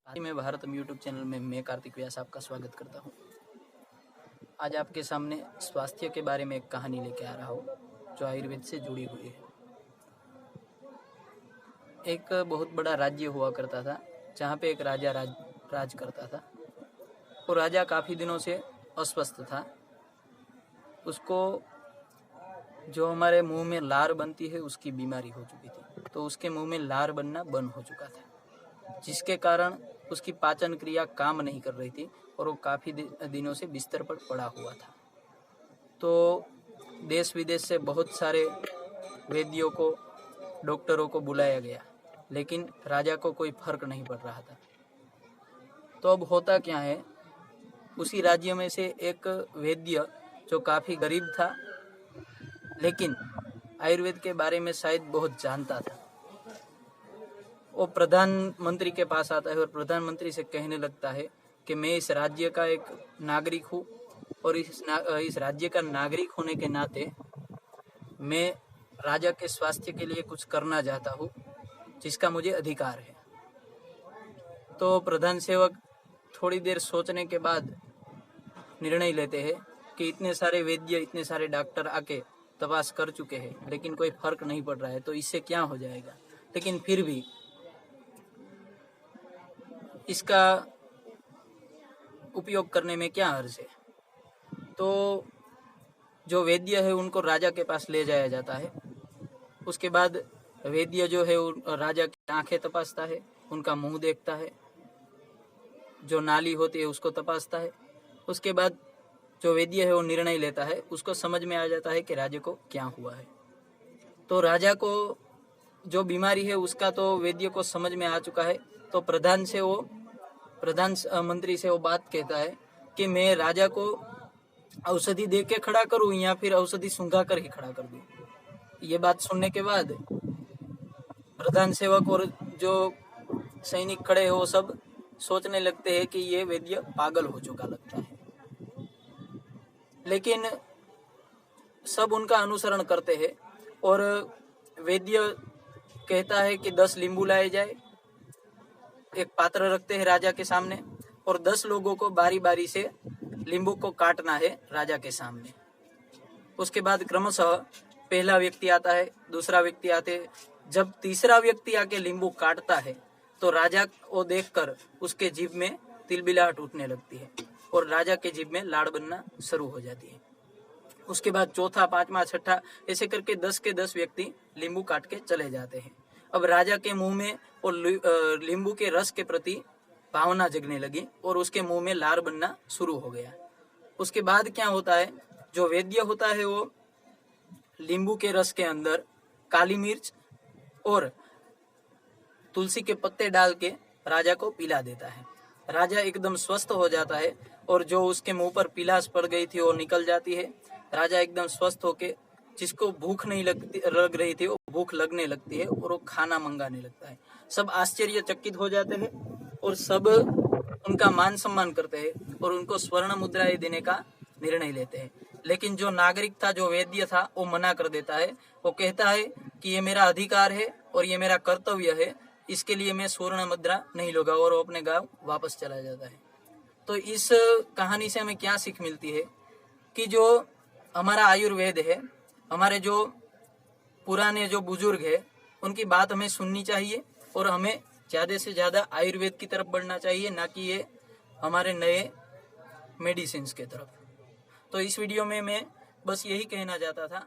आज मैं Bharatam YouTube channel में मैं कार्तिक व्यास आपका स्वागत करता हूँ। आज आपके सामने स्वास्थ्य के बारे में एक कहानी लेके आ रहा हूँ जो आयुर्वेद से जुड़ी हुई है। एक बहुत बड़ा राज्य हुआ करता था जहाँ पे एक राजा राज करता था। वो राजा काफ़ी दिनों से अस्वस्थ था। उसको जो हमारे मुंह में लार बनती है उसकी बीमारी हो चुकी थी, तो उसके मुंह में लार बनना बंद हो चुका था, जिसके कारण उसकी पाचन क्रिया काम नहीं कर रही थी और वो काफ़ी दिनों से बिस्तर पर पड़ा हुआ था। तो देश विदेश से बहुत सारे वैद्यों को, डॉक्टरों को बुलाया गया, लेकिन राजा को कोई फर्क नहीं पड़ रहा था। तो अब होता क्या है, उसी राज्य में से एक वैद्य जो काफ़ी गरीब था लेकिन आयुर्वेद के बारे में शायद बहुत जानता था, वो प्रधानमंत्री के पास आता है और प्रधानमंत्री से कहने लगता है कि मैं इस राज्य का एक नागरिक हूँ और इस राज्य का नागरिक होने के नाते मैं राजा के स्वास्थ्य के लिए कुछ करना चाहता हूँ जिसका मुझे अधिकार है। तो प्रधान सेवक थोड़ी देर सोचने के बाद निर्णय लेते हैं कि इतने सारे वैद्य, इतने सारे डॉक्टर आके तपास कर चुके हैं लेकिन कोई फर्क नहीं पड़ रहा है, तो इससे क्या हो जाएगा। लेकिन फिर भी इसका उपयोग करने में क्या हर्ज है। तो जो वैद्य है उनको राजा के पास ले जाया जाता है। उसके बाद वैद्य जो है राजा की आंखें तपासता है, उनका मुंह देखता है, जो नाली होती है उसको तपासता है। उसके बाद जो वैद्य है वो निर्णय लेता है, उसको समझ में आ जाता है कि राजा को क्या हुआ है। तो राजा को जो बीमारी है उसका तो वैद्य को समझ में आ चुका है। तो प्रधान मंत्री से वो बात कहता है कि मैं राजा को औषधि दे के खड़ा करूं या फिर औषधि सूंघा कर ही खड़ा कर दूं। ये बात सुनने के बाद प्रधान सेवक और जो सैनिक खड़े हैं वो सब सोचने लगते हैं कि ये वैद्य पागल हो चुका लगता है, लेकिन सब उनका अनुसरण करते हैं और वैद्य कहता है कि 10 नींबू लाए जाए। एक पात्र रखते हैं राजा के सामने और 10 लोगों को बारी बारी से नींबू को काटना है राजा के सामने। उसके बाद क्रमशः पहला व्यक्ति आता है, दूसरा व्यक्ति आते, जब तीसरा व्यक्ति आके नींबू काटता है तो राजा को देखकर उसके जीभ में तिलबिलाहट उठने लगती है और राजा के जीभ में लाड़ बनना शुरू हो जाती है। उसके बाद चौथा, पांचवा, छठा ऐसे करके 10 के 10 व्यक्ति नींबू काट के चले जाते हैं। अब राजा के मुंह में और नींबू के रस के प्रति भावना जगने लगी और उसके मुंह में लार बनना शुरू हो गया। उसके बाद क्या होता है, जो वैद्य होता है वो नींबू के रस के अंदर काली मिर्च और तुलसी के पत्ते डाल के राजा को पिला देता है। राजा एकदम स्वस्थ हो जाता है और जो उसके मुंह पर पिलास पड़ गई थी वो निकल जाती है। राजा एकदम स्वस्थ होके, जिसको भूख नहीं लग रही थी वो भूख लगने लगती है और वो खाना मंगाने लगता है। सब आश्चर्यचकित हो जाते हैं और सब उनका मान सम्मान करते हैं और उनको स्वर्ण मुद्राएं देने का निर्णय लेते हैं। लेकिन जो नागरिक था, जो वैद्य था, वो मना कर देता है। वो कहता है कि ये मेरा अधिकार है और ये मेरा कर्तव्य है, इसके लिए मैं स्वर्ण मुद्रा नहीं लूंगा, और वो अपने गांव वापस चला जाता है। तो इस कहानी से हमें क्या सीख मिलती है कि जो हमारा आयुर्वेद है, हमारे जो पुराने जो बुजुर्ग है, उनकी बात हमें सुननी चाहिए और हमें ज़्यादा से ज़्यादा आयुर्वेद की तरफ बढ़ना चाहिए, ना कि ये हमारे नए मेडिसिन के तरफ। तो इस वीडियो में मैं बस यही कहना चाहता था।